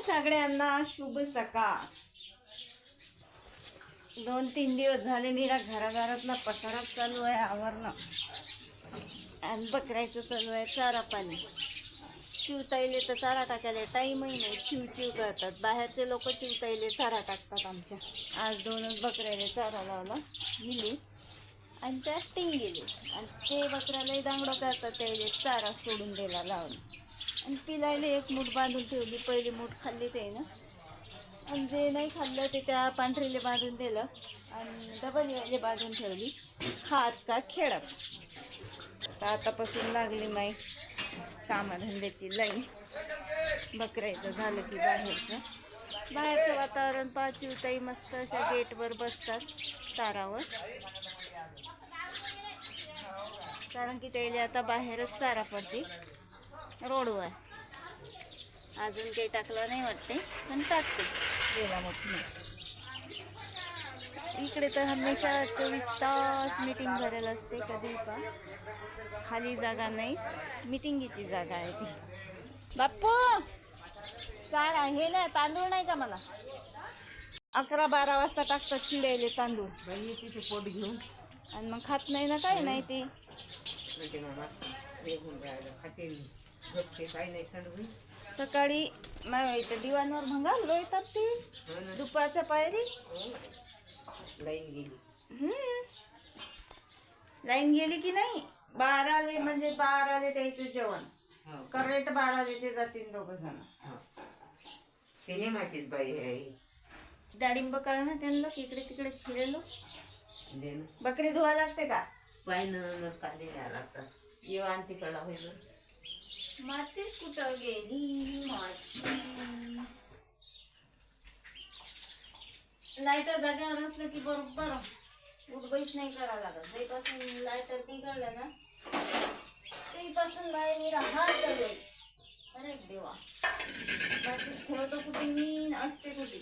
सगळ्यांना शुभ सकाळ. 2-3 दिवस झाले निरा घराघरातला पसाराच चालू आहे, आवरणं आणि बकरायचं चालू आहे चारा पाणी. चिवताईले तर चारा टाकायला टाईमही नाही, चिव करतात. बाहेरचे लोक चिवताईले चारा टाकतात. आमच्या आज 2च बकऱ्याले चारा लावला मिली आणि त्या टिंग गेले आणि ते बकऱ्यालाही दांगडं करतात. त्याला चारा सोडून दिला लावून आणि तिलायले एक मूठ बांधून ठेवली. पहिली मूठ खाल्ली ते ना, आणि जे नाही खाल्लं ते त्या पांढरीले बांधून दिलं आणि डबल यायले बांधून ठेवली. खात का खेळत. तर आतापासून लागली माई कामधंद्याची लाईन. बकऱ्याचं झालं की बाहेरचं वातावरण चिवताई मस्त अशा गेटवर बसतात चारावर, कारण की त्याला आता बाहेरच चारा पडते रोडवर. अजून काही टाकलं नाही वाटते, पण टाकते गेला मोठं. इकडे तर हमेशा 24 तास मीटिंग भरेल असते. कधी का खाली जागा नाही, मीटिंगीची जागा आहे ती. बाप्पू चारा हे ना, तांदूळ नाही का मला? 11-12 वाजता टाकतात चिडायले तांदूळ तिथे पोट घेऊन, आणि मग खात नाही ना, काही नाही ते. सकाळी इथं दिवाणवर भंगार लोळतात ती दुपारच्या पायरी. लाईन गेली की नाही 12ले, म्हणजे 12ले त्याचं जेवण करेक्ट 12ले ते जातील 2 जण. ते माहितीच बाई. डाळिंब काढणं त्यांना इकडे तिकडे फिरेलो. बकरी धुवा लागते का? पायनं काढे द्यायला लागतात. येवान तिकडला होईल. मातीच कुठं गेली मातीस. लाईटर जाग्यावर असलं की बरोबर उठबईच नाही करावं लागत. जेपासून लाईटर बिघडलं ना तेपासून बाहेर हात गळले. अरे देवा, मातीच ठेवतो कुठे मी, असते कुठे.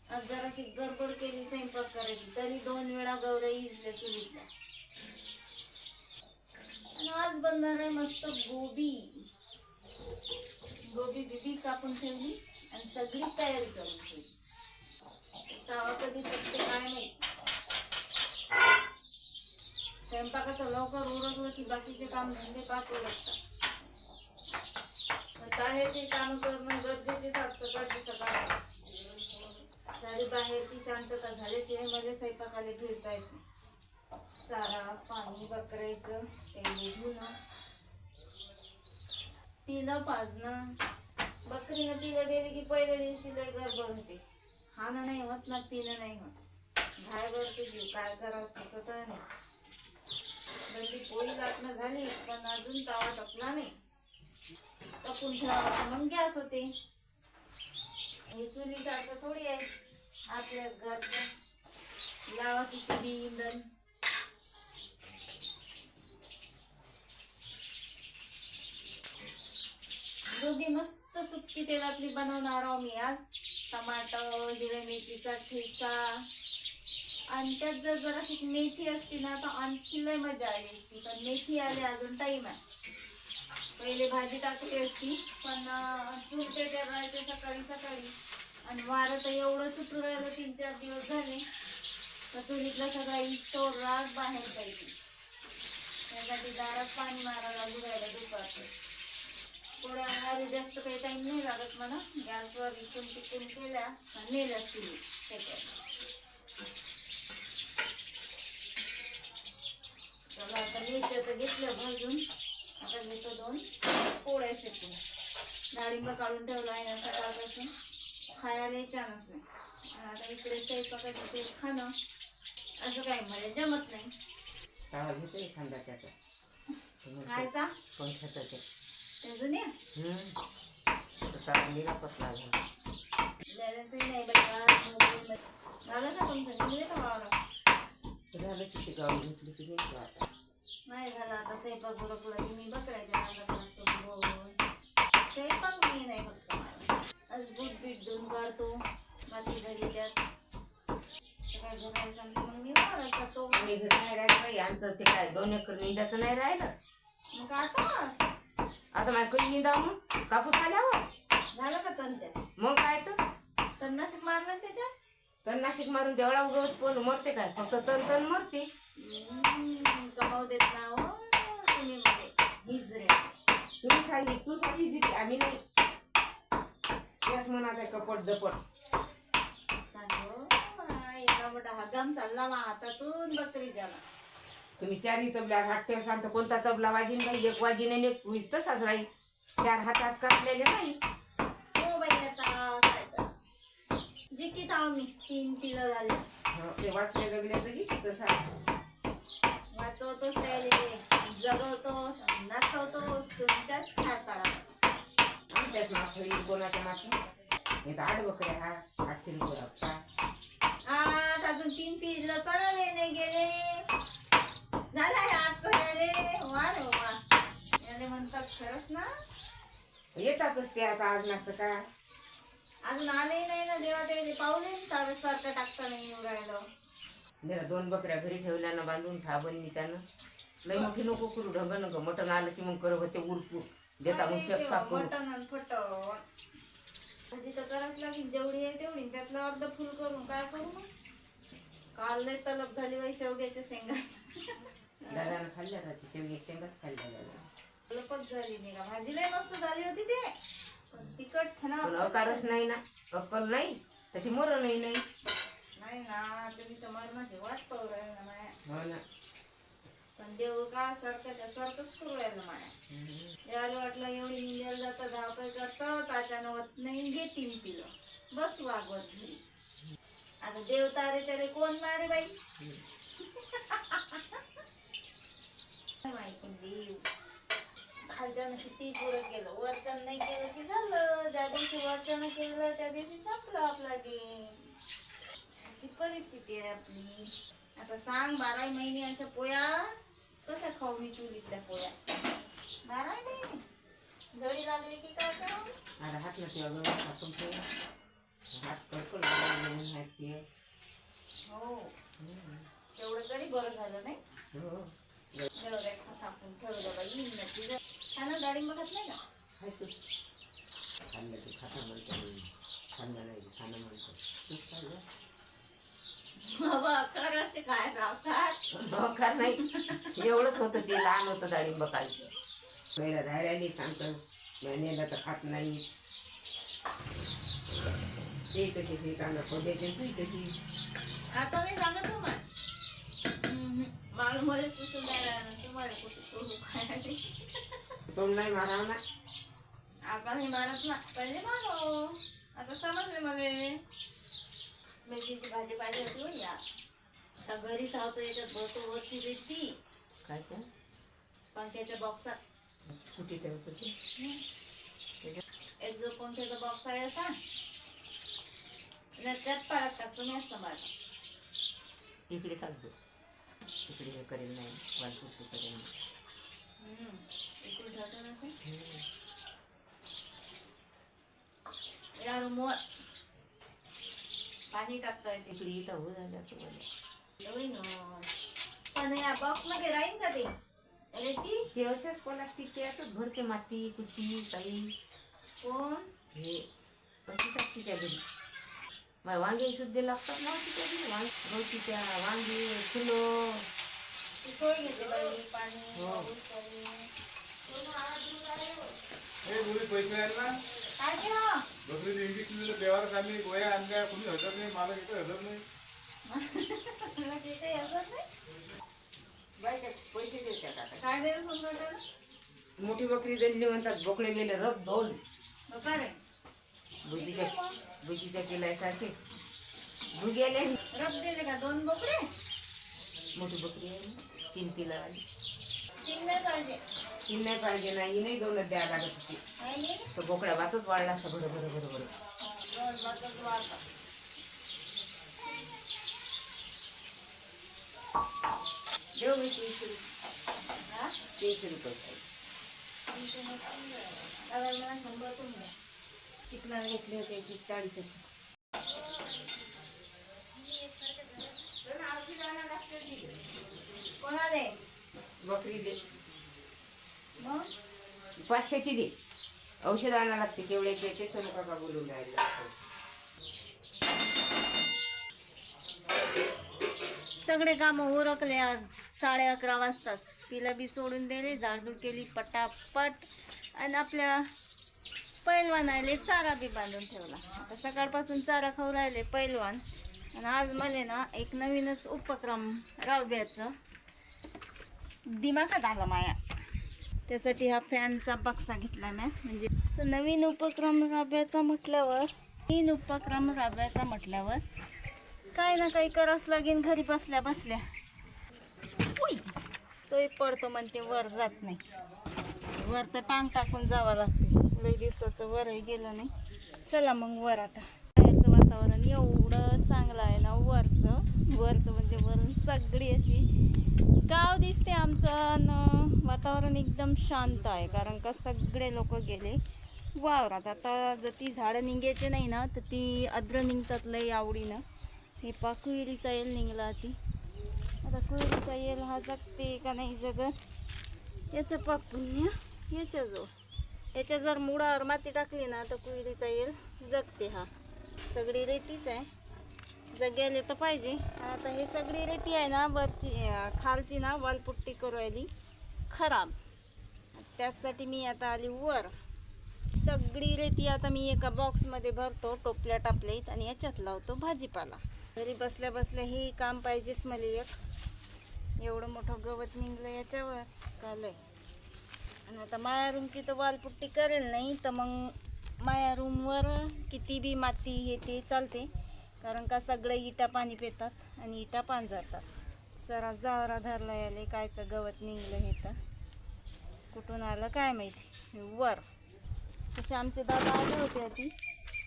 आज जराशी गडबड केली स्वयंपाक करायची, तरी 2 वेळा गौरई इजल्या चुलीतल्या. आणि आज बनणार आहे मस्त गोबी बिबी कापून ठेवली आणि सगळी तयारी करून ठेवली. तवा कधी फक्त काय नाही. स्वयंपाकाचं लवकर उरकलं की बाकीचे काम धंदे पाकू लागतात. बाहेरचे काम करणं गरजेचेच असतं. सकाळी सारी बाहेरची शांतता झाल्याशिवाय मध्ये स्वयंपाकाला फिरता येत नाही. चारा पाणी बकरायचं, ते धुणं, पिलं पाजणं. बकरीनं पिलं दिली की पहिल्या दिवशी लय गडबड होते. खाणं नाही होत ना पिणं नाही होत. बाहेर जीव काय करावं सुचत नाही. म्हणजे पोळी लाटणं झाली पण अजून तवा तपला नाही. तपून ठेवायचं मग गॅस होते. हे चुलीसारखं थोडी आहे आपल्याच घरचं. लावा की चुली इंधन. गोबी मस्त सुक्की तेलातली बनवणार आहो मी आज. टमाटर, हिरव्या मिरचीचा ठेचा, आणि त्यात जर जराशी मेथी असती ना तर आणखी लय मजा आली असती. पण मेथी आली अजून टाईम आहे. पहिले भाजी टाकली असती, पण चुरटे करायचे सकाळी. आणि वारं तर एवढं सुटू राहिलं 3-4 दिवस झाले. तर चुलीतला सगळा इस्टोर राग बाहेर पाहिजे. त्यासाठी दारात पाणी मारायला लागू राहिलं दुपारचं. थोड्या आधी जास्त काही टाईम नाही लागत म्हणा. गॅसवर इकून तिकून केल्या आणि नेल्या चुली त्याच्यात. चला आता मिरच्या घेतलं भाजून. आता घेतो 2 पोळ्या शेकून. डाळिंब काढून ठेवला आहे ना सकाळपासून, खायला छानच नाही. आता इकडे स्वयंपाकाचं ते खाणं असं काही मला जमत नाही. खायचा कोण खात ते अजून या झालं ना तुमचं निघले का वावरा? झालं किती गाव घेतली की घेतो आता. नाही झालं आता स्वयंपाक उरकला की मी बकरायच्या नादात लागतो. स्वयंपाक मी नाही फक्त मला आज दूध बीट धुवून काढतो. बाकी घरी त्यात काय घरायचं आणि मग मी वावरात जातो. मी घरी नाही राहिलं बाई, आमचं ते काय 2 एकर निंदाचं नाही राहिलं. मग आता आता माझ्या काही निंदा मग कापूस आल्यावर झालं का तंत्या? मग काय तर तणनाशक मारलं त्याच्यात? तणनाशक मारून जेवढा उगवत पण मरते काय, फक्त तण तण मरते. कमाव देत ना हो तुम्ही मध्ये हिजरे. तुम्ही सांगितली, तू सांगितली, आम्ही नाही. याच मनात आहे कपट दपट. सांगो एका मोठा हगाम चालला मा हातातून बकरी झाला. तुम्ही 4 तबला हात ठेव शांत, कोणता तबला वाजीन बाई, एक वाजीन आणि एक होईल तसाच राहील. 4 हातात कापलेले नाही. हो बाई आता काय तर जिकीत आहो मी 3 किलो झाले. ते वाचले जगले तरी तसा वाचवतोच त्याले, जगवतोस, नाचवतोस तुमच्याच छाताळा. आमच्याच माथरी कोणाच्या माथी हे तर 8 बकऱ्या हा 800 रुपये हप्ता. आज अजून 3 पिल्लं चढवले नाही गेले. झाला हे 8 चढवले. वा रे वा. याले म्हणतात खरंच ना. येतातच ते आता आज नसतं का. अजून आलेही नाही ना देवा, ते पाऊले सारखं टाकता नाही येऊ राहिलं. जरा 2 बकऱ्या घरी ठेवल्या ना बांधून ठाबन त्यानं लई मोठी नको करू. ढंग नको मटण आलं की मग करत होते उरपूर देता मग चक्का करू. मटण आणि फटण भाजी तर करावंच लागेल, जेवढी आहे तेवढी. त्यातलं अर्ध फुल करून काय करू मग. काल लय तलब झाली बाई शेवग्याच्या शेंगा. दादानं खाल्ल्या राहते शेवगे शेंगाच खाल्ल्या. तलपच झाली नाही का. भाजी लय मस्त झाली होती ते, पण तिखट ना. पण अकारच नाही ना, अक्कल नाही तर ती मरणही नाही. नाही ना, तुम्ही तर मरणाची वाट पाहू राहिला ना माया. हो ना. पण देव का सारख्याच्या सारखंच करू राहिलं माया. देवाला वाटलं एवढी निंद्याला जातं, धावपळ करतं, त्याच्यानं होत नाही, घे 3 किलो बस वागवत घरी. आता देव तारे त्यारे कोण मारे बाई. माहिती देव खालच्यानं किती पुरं केलं, वरच्यानं नाही केलं की झालं. ज्या दिवशी वरच्यानं केलं त्या दिवशी संपलं आपला गेम. अशी परिस्थिती आहे आपली. आता सांग 12 महिने अशा पोया कशा खाऊ मी चुलीतल्या पोया. 12 महिने जळी लागली की काय करावं. आता हात नसते अगं आपण ते हात करतो लागून हात ते. हो तेवढं तरी बरं झालं नाही. हो एवढ्या आपण ठेवलं बाई नक्की. खाणं डाळिंब खात नाही का. खायचं खाल्लं की खाता म्हणतो, खाल्लं नाही खाणं म्हणतो. तूच खाल्लं बाबा अकरा वाजता काय राहतात. का नाही एवढंच होतं ते लहान होतं डाळिंब खायचं. पहिला राहिली सांगतं नेलं तर खात नाही. ते कशी ते चांगलं पदायचे तू कशी आता नाही सांगत हो मग. मला मला सुचून नाही राहणार तुम्हाला कुठे सोडू खायला. तोंड नाही मारावं ना. आता नाही मारत ना, पहिले मारो. आता समजले मला. मेथीची भाजी पाहिजे होती हो या. आता घरी धावतो याच्यात भरतो वरती देती काय काय पंख्याच्या बॉक्सात. कुठे ठेवतो ते एक जो पंख्याचा बॉक्स आहे असा त्यात पाळत टाकतो मी असतं माझा. इकडे टाकतो इकडे हे करेल नाही वालपुरती करेल नाही. इकडे ठेवतो ना ते. या रूमवर पाणी टाकता येते. इकडे इथं हो झालं तुम्हाला होईन हो. पण या बॉक्स मध्ये राहील का ते रेती. ते अशाच प्लास्टिकचे असं भरते माती कुची काही कोण हे अशी टाकते त्या घरी. माझ्या वांगे सुद्धा लागतात ना तिच्या घरी. गवतीच्या वांगे फुलं ती सोय घेते बाई पाणी हो. पाऊस पाणी. पैसे आहेत ना काय ते हो? बकरी इंजेक्शन देवाला खाली गोया आणल्या कोणी हजर नाही. मला इथं हजर नाही. मला ते काही हवं नाही. बायका पैसे देतात आता. काय द्यायला समजा मोठी बकरी दिली म्हणतात बोकडे गेले रब दोन काय रे भुजीच्या केल्यासारखे भुग्याले रब दिले का 2 बोकडे. मोठी बकरी आहे ना 3 किलोवाली. 3 नाही पाहिजे. 3 नाही पाहिजे नाही नाही 2च द्यावं लागत होती. नाही तो बोकड्या भातच वाढला असता बरं बरं बरं बरं. दोन बातच वाढतात. देऊ मी 300 रुपये. हा 300 रुपये मला 100 तुम्ही चिकनाला घेतले होते 40 रुपये. औषध आणायला लागते तिथे. कोणाले बकरी दे मग 500ची दे. औषध आणायला लागते केवढ्याचे ते सोनू काका बोलून राहिले. सगळे कामं उरकले आज 11:30 वाजतात. तिला बी सोडून दिले, झाडझूड केली पटापट आणि आपल्या पैलवान आले चारा बी बांधून ठेवला. आता सकाळपासून चारा खाऊ राहिले पैलवान. आणि आज मला ना एक नवीनच उपक्रम राबवायचं दिमागात आला माया. त्यासाठी हा फॅनचा बक्सा घेतला मी. म्हणजे तर नवीन उपक्रम राबवायचा म्हटल्यावर काय ना काही करावंच लागेल घरी बसल्या बसल्या. उई तोही पडतो म्हणते वर जात नाही. वर तर टांग टाकून जावं लागते. लई दिवसाचं वरही गेलं नाही. चला मग वर आता. बाहेरचं वातावरण एवढं चांगलं आहे ना. वरचं म्हणजे वरून सगळी अशी गाव दिसते आमचं. आणि वातावरण एकदम शांत आहे कारण का सगळे लोक गेले वावरात. आता जर ती झाडं निघायचे नाही ना तर ती अद्र निघतात लई आवडीनं. हे कुईरीचा येल निघला ती. आता कुईरीचा येल हा जगते का नाही जगत याचं पुण्य याच्या जर मुळावर माती टाकली ना तर कुईरीचा येल जगते. हा सगळी रेतीच आहे, जग्याले तर पाहिजे. आता हे सगळी रेती आहे ना वरची खालची ना वालपुट्टी करू राहिली खराब. त्यासाठी मी आता आली वर. सगळी रेती आता मी एका बॉक्समध्ये भरतो टोपल्या टापल्यात आणि याच्यात लावतो भाजीपाला. घरी बसल्या बसल्या हे काम पाहिजेच मला. एक एवढं मोठं गवत निघलं याच्यावर कालय. आणि आता माया रूमची तर वालपुट्टी करेल नाही तर मग माया रूमवर किती बी माती हे ते चालते कारण का सगळे इटा पाणी पितात आणि इटा पांजरतात. जरा जावरा धरला याले कायचं गवत निघलं हे तर कुठून आलं काय माहिती वर. तसे आमचे दादा आले होते आधी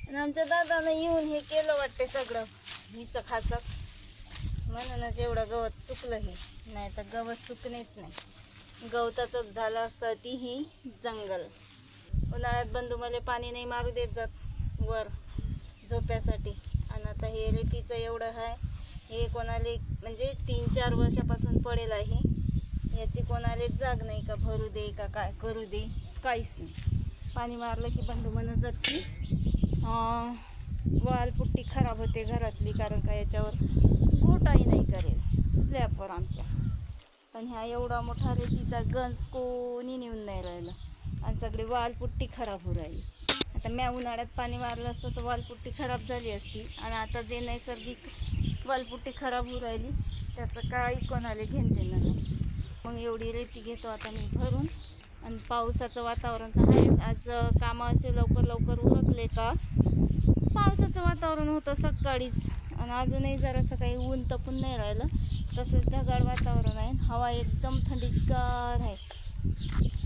आणि आमच्या दादानं येऊन हे केलं वाटते सगळं हिचं खाचक. म्हणूनच एवढं गवत चुकलं हे. नाही तर गवत चुकणेच नाही. गवताचंच झालं असतं ती ही जंगल. उन्हाळ्यात बंधू मला पाणी नाही मारू देत जात वर झोप्यासाठी. आणि आता हे रेतीचं एवढं आहे. हे कोणाला म्हणजे 3-4 वर्षापासून पडेल आहे. याची कोणालाच जाग नाही का भरू दे का काय करू दे काहीच नाही. पाणी मारलं की बंधू म्हणत जात की वालपुट्टी खराब होते घरातली कारण का याच्यावर गोटाही नाही करेल स्लॅबवर आमच्या. पण ह्या एवढा मोठा रेतीचा गंज कोणी नेऊन नाही राहिलं आणि सगळी वालपुट्टी खराब होऊ राहिली. आता म्या उन्हाळ्यात पाणी मारलं असतं तर वालपुट्टी खराब झाली असती. आणि आता जे नैसर्गिक वालपुट्टी खराब होऊ राहिली त्याचं काही कोणाला घेणं देणं नाही. मग एवढी रेती घेतो आता मी भरून. आणि पावसाचं वातावरण तर आहेच. आज कामं असे लवकर उरकले का पावसाचं वातावरण होतं सकाळीच. आणि अजूनही जरासं काही ऊन तपून नाही राहिलं. तसंच ढगाळ वातावरण आहे. हवा एकदम थंडीगार आहे.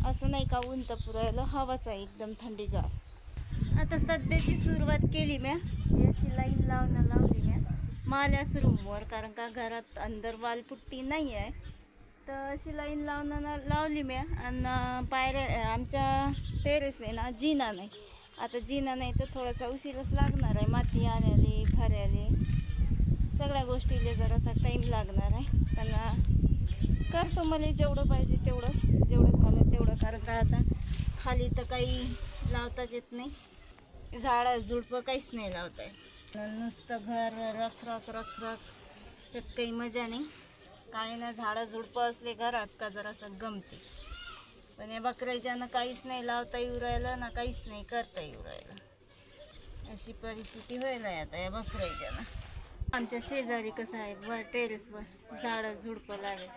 असं नाही का ऊन तपू राहिलं, हवाच आहे एकदम थंडीगार. आता सध्याची सुरुवात केली म्या. याची लाईन लावली म्या माल्याच रूमवर कारण का घरात अंदर वालपुट्टी नाही आहे. तर अशी लाईन लावली म्या. आणि पायऱ्या आमच्या टेरेसने ना जिना नाही. आता जिना नाही तर थोडासा उशीरच लागणार आहे. माती आल्याले फऱ्याले सगळ्या गोष्टीले जरासा टाईम लागणार आहे. पण करतो मला जेवढं पाहिजे जेवढं झालं तेवढं. कारण का आता खाली तर काही लावताच येत नाही. झाडं झुडपं काहीच नाही लावता येत. नुसतं घर रख त्यात काही मजा नाही. काही ना झाडं झुडपं असले घरात का जरासं गमते. पण या बकऱ्याच्यानं काहीच नाही लावता येऊ राहिलं ना काहीच नाही करता येऊ राहिलं. अशी परिस्थिती व्हायला आता या बकऱ्याच्यानं. आमच्या शेजारी कसं आहे वर टेरेसवर झाडं झुडपं लावेल.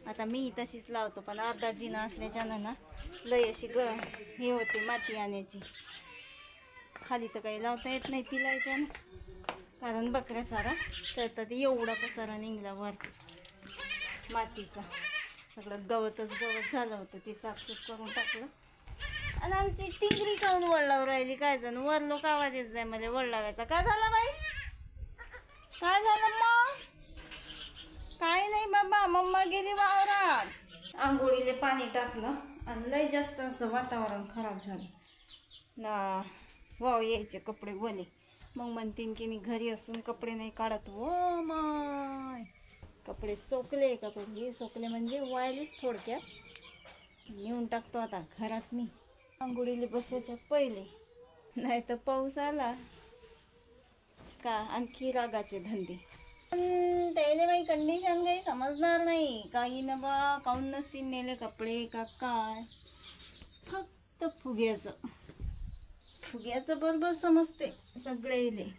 आता मी तशीच लावतो पण अर्धा जिना असल्याच्यानं ना लई अशी हे होते माती आणायची. खाली तर काही लावता येत नाही पिलायच्यानं कारण बकऱ्या सारा करतात. एवढा पसारा निघला वर मातीचा. सगळं गवत झालं होतं ते साफसूफ करून टाकलं. आणि आमची टिंगरी काऊन वळलावर राहिली काय जण वर लोक आवाज येत जाय मला वळलावायचा. काय झालं बाई काय झालं मग? काय नाही बाबा मम्मा गेली वावरात. आंघोळीले पाणी टाकलं आणि लय जास्त असं वातावरण खराब झालं ना. वाव यायचे कपडे ओले. मग म्हणतीन की घरी असून कपडे नाही काढत. ओ माय कपडे सोकले सोकले म्हणजे वायलेच थोडक्यात नेऊन टाकतो आता घरात मी आंघोळीला बसायच्या पहिले, नाही तर पाऊस आला का आणखी रागाचे धंदे. पण त्याला काही कंडिशन काही समजणार नाही, काही न बा काऊन नसतील नेले कपडे का काय, फक्त फुग्याचं बरोबर समजते सगळे इले.